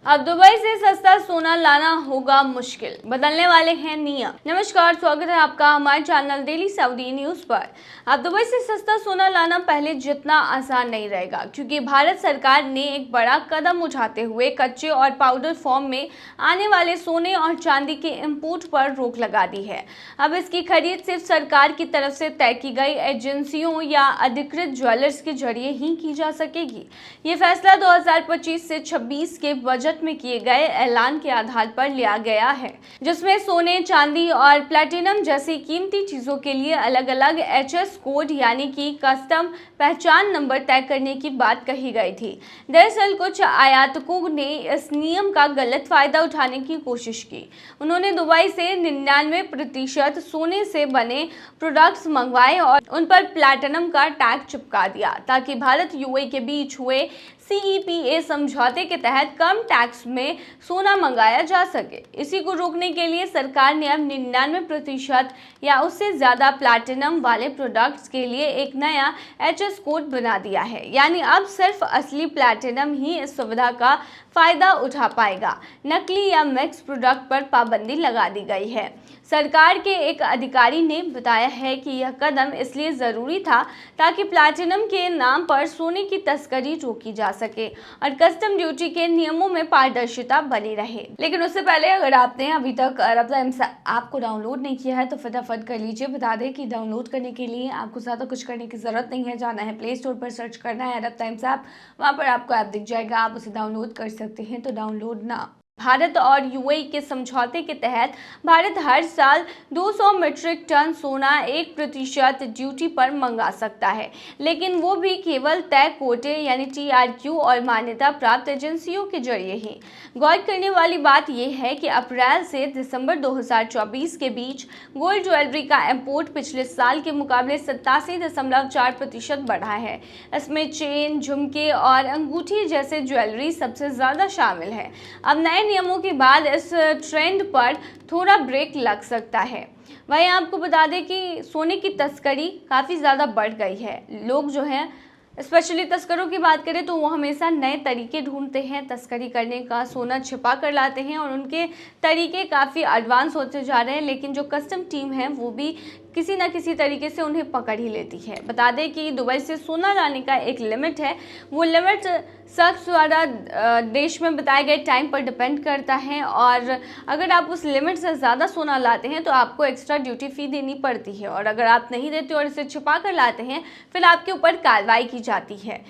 अब दुबई से सस्ता सोना लाना होगा मुश्किल, बदलने वाले हैं नियम। नमस्कार, स्वागत है आपका हमारे चैनल डेली सऊदी न्यूज पर। अब दुबई से सस्ता सोना लाना पहले जितना आसान नहीं रहेगा, क्योंकि भारत सरकार ने एक बड़ा कदम उठाते हुए कच्चे और पाउडर फॉर्म में आने वाले सोने और चांदी के इंपोर्ट पर रोक लगा दी है। अब इसकी खरीद सिर्फ सरकार की तरफ से तय की गई एजेंसियों या अधिकृत ज्वेलर्स के जरिए ही की जा सकेगी। ये फैसला 2025 से 26 के बजट में किए गए ऐलान के आधार पर लिया गया है, जिसमें सोने, चांदी और प्लैटिनम जैसी कीमती चीजों के लिए अलग अलग HS कोड यानी कि कस्टम पहचान नंबर तय करने की बात कही गई थी। दरअसल कुछ आयातकों ने इस नियम का गलत फायदा उठाने की कोशिश की। उन्होंने दुबई से 99% सोने से बने प्रोडक्ट्स मंगवाए और उन पर प्लैटिनम का टैग चिपका दिया, ताकि भारत UAE के बीच हुए CEPA समझौते के तहत कम टैक्स में सोना मंगाया जा सके। इसी को रोकने के लिए सरकार ने अब 99% या उससे ज्यादा प्लैटिनम वाले प्रोडक्ट्स के लिए एक नया HS कोड बना दिया है। यानी अब सिर्फ असली प्लैटिनम ही इस सुविधा का फायदा उठा पाएगा। नकली या मिक्स प्रोडक्ट पर पाबंदी लगा दी गई है। सरकार के एक अधिकारी ने बताया है कि यह कदम इसलिए जरूरी था ताकि प्लैटिनम के नाम पर सोने की तस्करी रोकी जा सके और कस्टम ड्यूटी के नियमों में पारदर्शिता बनी रहे। लेकिन उससे पहले अगर आपने अभी तक अरब टाइम्स ऐप को डाउनलोड नहीं किया है तो फटाफट कर लीजिए। बता दें कि डाउनलोड करने के लिए आपको ज़्यादा कुछ करने की जरूरत नहीं है। जाना है प्ले स्टोर पर, सर्च करना है अरब टाइम्स ऐप, वहाँ पर आपको ऐप दिख जाएगा, आप उसे डाउनलोड कर सकते हैं। तो डाउनलोड ना। भारत और UAE के समझौते के तहत भारत हर साल 200 मीट्रिक टन सोना 1% ड्यूटी पर मंगा सकता है, लेकिन वो भी केवल तय कोटे यानी TRQ और मान्यता प्राप्त एजेंसियों के जरिए ही। गौर करने वाली बात यह है कि अप्रैल से दिसंबर 2024 के बीच गोल्ड ज्वेलरी का इंपोर्ट पिछले साल के मुकाबले 87.4% बढ़ा है। इसमें चेन, झुमके और अंगूठी जैसे ज्वेलरी सबसे ज्यादा शामिल है। अब नए नियमों के बाद इस ट्रेंड पर थोड़ा ब्रेक लग सकता है। वहीं आपको बता दें कि सोने की तस्करी काफ़ी ज़्यादा बढ़ गई है। लोग जो हैं, स्पेशली तस्करों की बात करें तो वो हमेशा नए तरीके ढूंढते हैं तस्करी करने का। सोना छिपा कर लाते हैं और उनके तरीके काफ़ी एडवांस होते जा रहे हैं, लेकिन जो कस्टम टीम है वो भी किसी न किसी तरीके से उन्हें पकड़ ही लेती है। बता दें कि दुबई से सोना लाने का एक लिमिट है। वो लिमिट शख्स द्वारा देश में बताए गए टाइम पर डिपेंड करता है, और अगर आप उस लिमिट से ज़्यादा सोना लाते हैं तो आपको एक्स्ट्रा ड्यूटी फ़ी देनी पड़ती है, और अगर आप नहीं देते और इसे छिपा कर लाते हैं फिर आपके ऊपर कार्रवाई की जाती है।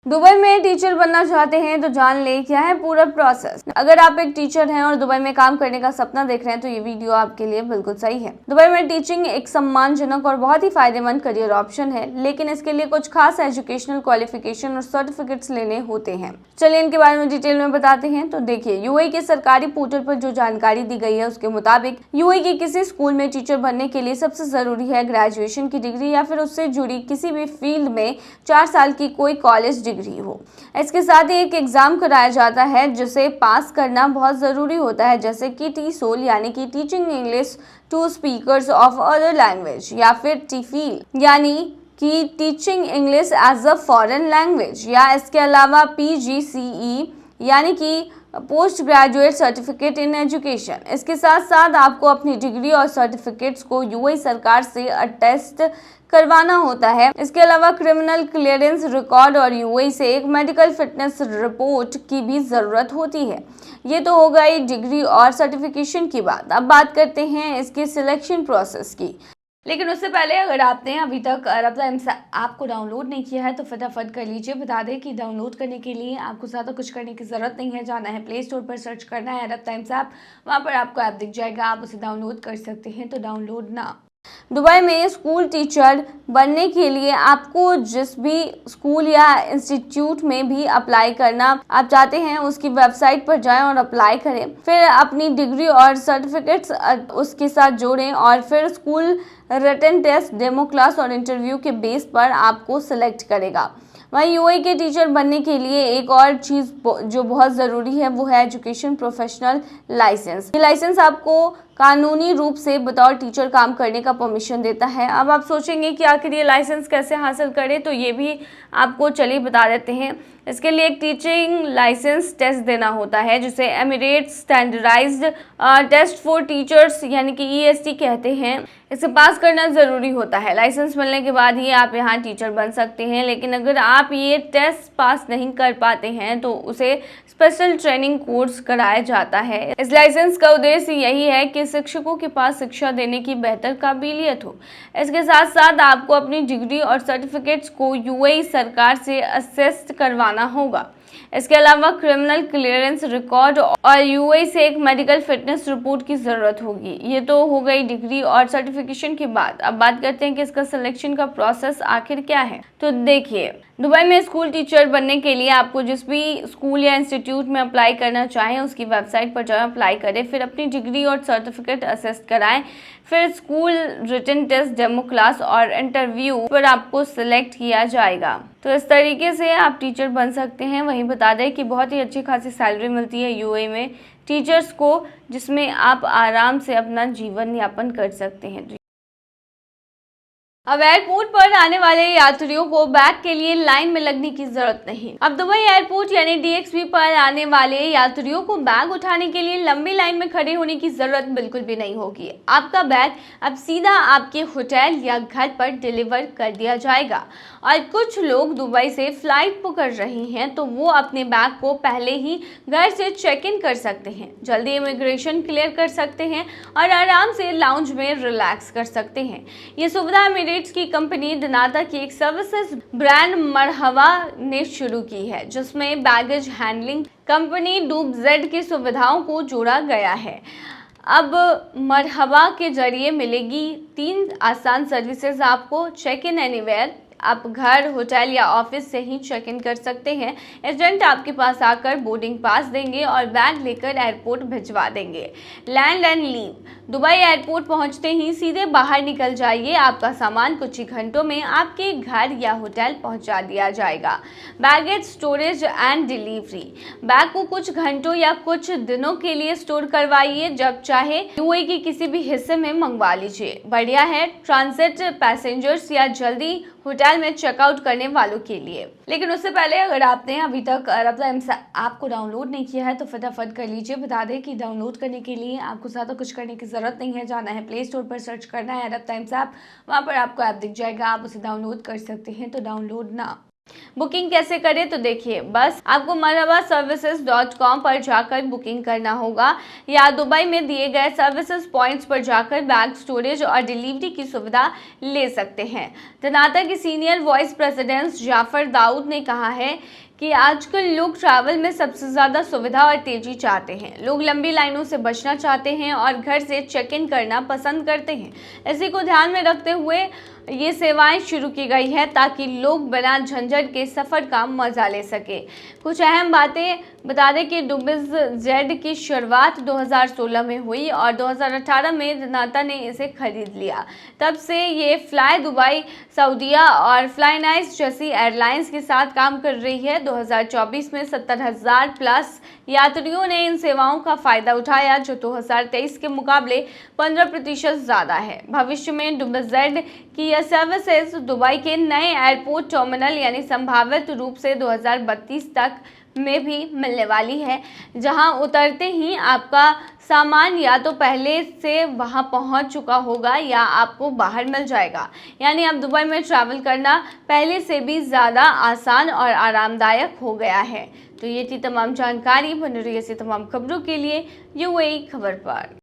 दुबई में टीचर बनना चाहते हैं तो जान ले क्या है पूरा प्रोसेस। अगर आप एक टीचर हैं और दुबई में काम करने का सपना देख रहे हैं तो ये वीडियो आपके लिए बिल्कुल सही है। दुबई में टीचिंग एक सम्मानजनक और बहुत ही फायदेमंद करियर ऑप्शन है, लेकिन इसके लिए कुछ खास एजुकेशनल क्वालिफिकेशन और सर्टिफिकेट्स लेने होते हैं। चलिए इनके बारे में डिटेल में बताते हैं। तो देखिए, UAE के सरकारी पोर्टल पर जो जानकारी दी गई है उसके मुताबिक UAE के किसी स्कूल में टीचर बनने के लिए सबसे जरूरी है ग्रेजुएशन की डिग्री या फिर उससे जुड़ी किसी भी फील्ड में 4 साल की कोई कॉलेज डिग्री हो। इसके साथ ही एक एग्जाम कराया जाता है जिसे पास करना बहुत जरूरी होता है, जैसे कि TESOL यानी कि teaching English to speakers of other language, या फिर TEFL यानी कि teaching English as a foreign language, या इसके अलावा PGCE यानी कि post graduate certificate in education. इसके साथ साथ आपको अपनी डिग्री और सर्टिफिकेट्स को UAE सरकार से अटेस्ट करवाना होता है। इसके अलावा क्रिमिनल क्लियरेंस रिकॉर्ड और UAE से एक मेडिकल फिटनेस रिपोर्ट की भी ज़रूरत होती है। ये तो हो गई डिग्री और सर्टिफिकेशन की बात। अब बात करते हैं इसके सिलेक्शन प्रोसेस की। लेकिन उससे पहले अगर आपने अभी तक अरब टाइम्स ऐप को डाउनलोड नहीं किया है तो फटाफट कर लीजिए। बता दें कि डाउनलोड करने के लिए आपको ज़्यादा कुछ करने की ज़रूरत नहीं है। जाना है प्ले स्टोर पर, सर्च करना है अरब टाइम्स ऐप, वहाँ पर आपको ऐप दिख जाएगा, आप उसे डाउनलोड कर सकते हैं। तो डाउनलोड ना। दुबई में स्कूल टीचर बनने के लिए आपको जिस भी स्कूल या इंस्टीट्यूट में भी अप्लाई करना आप चाहते हैं उसकी वेबसाइट पर जाएं और अप्लाई करें। फिर अपनी डिग्री और सर्टिफिकेट्स उसके साथ जोड़ें और फिर school written test, demo class और इंटरव्यू के बेस पर आपको सिलेक्ट करेगा। वहीं UAE के टीचर बनने के लिए एक और चीज़ जो बहुत ज़रूरी है वो है एजुकेशन प्रोफेशनल लाइसेंस। ये लाइसेंस आपको कानूनी रूप से बतौर टीचर काम करने का परमिशन देता है। अब आप सोचेंगे कि आखिर ये लाइसेंस कैसे हासिल करें, तो ये भी आपको चलिए बता देते हैं। इसके लिए एक टीचिंग लाइसेंस टेस्ट देना होता है जिसे Emirates standardised test for teachers यानी कि EST कहते हैं। इसे पास करना ज़रूरी होता है। लाइसेंस मिलने के बाद ही आप यहाँ टीचर बन सकते हैं, लेकिन अगर आप ये टेस्ट पास नहीं कर पाते हैं तो उसे स्पेशल ट्रेनिंग कोर्स कराया जाता है। इस लाइसेंस का उद्देश्य यही है कि शिक्षकों के पास शिक्षा देने की बेहतर काबिलियत हो। इसके साथ साथ आपको अपनी डिग्री और सर्टिफिकेट्स को UAE सरकार से असेस्ट करवाना होगा। इसके अलावा क्रिमिनल क्लियरेंस रिकॉर्ड और UAE से एक मेडिकल फिटनेस रिपोर्ट की ज़रूरत होगी। ये तो हो गई डिग्री और सर्टिफिकेशन की बात। अब बात करते हैं कि इसका सिलेक्शन का प्रोसेस आखिर क्या है। तो देखिए, दुबई में स्कूल टीचर बनने के लिए आपको जिस भी स्कूल या इंस्टीट्यूट में अप्लाई करना चाहें उसकी वेबसाइट पर जाएं, अप्लाई करें, फिर अपनी डिग्री और सर्टिफिकेट असेस कराएं, फिर school written test, demo class और इंटरव्यू पर आपको सिलेक्ट किया जाएगा। तो इस तरीके से आप टीचर बन सकते हैं। वहीं बता दें कि बहुत ही अच्छी खासी सैलरी मिलती है UAE में टीचर्स को, जिसमें आप आराम से अपना जीवन यापन कर सकते हैं। अब एयरपोर्ट पर आने वाले यात्रियों को बैग के लिए लाइन में लगने की जरूरत नहीं। अब दुबई एयरपोर्ट यानी DXB पर आने वाले यात्रियों को बैग उठाने के लिए लंबी लाइन में खड़े होने की जरूरत बिल्कुल भी नहीं होगी। आपका बैग अब सीधा आपके होटल या घर पर डिलीवर कर दिया जाएगा। और कुछ लोग दुबई से फ्लाइट पकड़ रहे हैं तो वो अपने बैग को पहले ही घर से चेक इन कर सकते हैं, जल्दी इमिग्रेशन क्लियर कर सकते हैं और आराम से लाउंज में रिलैक्स कर सकते हैं। ये सुविधा एमिरेट्स की कंपनी डनाता की एक सर्विसेज ब्रांड मरहबा ने शुरू की है, जिसमें बैगेज हैंडलिंग कंपनी DubZ की सुविधाओं को जोड़ा गया है। अब मरहबा के जरिए मिलेगी 3 आसान सर्विसेज आपको। चेक इन एनीवेयर, आप घर, होटल या ऑफिस से ही चेक इन कर सकते हैं। एजेंट आपके पास आकर बोर्डिंग पास देंगे और बैग लेकर एयरपोर्ट भिजवा देंगे। Land and leave, Dubai airport पहुंचते ही सीधे बाहर निकल जाइए, आपका सामान कुछ ही घंटों में आपके घर या होटल पहुंचा दिया जाएगा। Baggage storage and delivery, bag को कुछ घंटों या कुछ दिनों के लिए स्टोर करवाइए, जब चाहे UAE के किसी भी हिस्से में मंगवा लीजिए। बढ़िया है ट्रांजिट पैसेंजर्स या जल्दी होटल में चेकआउट करने वालों के लिए। लेकिन उससे पहले अगर आपने अभी तक अरब टाइम्स ऐप को डाउनलोड नहीं किया है तो फटाफट कर लीजिए। बता दें कि डाउनलोड करने के लिए आपको ज़्यादा कुछ करने की ज़रूरत नहीं है। जाना है प्ले स्टोर पर, सर्च करना है अरब टाइम्स ऐप, वहाँ पर आपको ऐप दिख जाएगा, आप उसे डाउनलोड कर सकते हैं। तो डाउनलोड ना। बुकिंग कैसे करें, तो देखिए, बस आपको marhabaservices.com पर जाकर बुकिंग करना होगा या दुबई में दिए गए सर्विसेज पॉइंट्स पर जाकर बैग स्टोरेज और डिलीवरी की सुविधा ले सकते हैं। डनाता के senior vice president Jafar Dawood ने कहा है कि आजकल लोग ट्रैवल में सबसे ज़्यादा सुविधा और तेज़ी चाहते हैं। लोग लंबी लाइनों से बचना चाहते हैं और घर से चेक इन करना पसंद करते हैं। इसी को ध्यान में रखते हुए ये सेवाएं शुरू की गई है ताकि लोग बिना झंझट के सफ़र का मज़ा ले सके। कुछ अहम बातें बता दें कि DubZ की शुरुआत 2016 में हुई और 2018 में डनाता ने इसे खरीद लिया। तब से ये फ्लाई दुबई, सऊदीया और फ्लाइनाइस जैसी एयरलाइंस के साथ काम कर रही है। 2024 में 70,000 प्लस यात्रियों ने इन सेवाओं का फ़ायदा उठाया, जो 2023 के मुकाबले 15% ज़्यादा है। भविष्य में DubZ की यह सर्विसेज दुबई के नए एयरपोर्ट टर्मिनल यानी संभावित रूप से 2032 तक में भी मिलने वाली है, जहां उतरते ही आपका सामान या तो पहले से वहां पहुंच चुका होगा या आपको बाहर मिल जाएगा। यानी अब दुबई में ट्रैवल करना पहले से भी ज़्यादा आसान और आरामदायक हो गया है। तो ये थी तमाम जानकारी। बने रहिए ऐसी तमाम खबरों के लिए UAE खबर पर।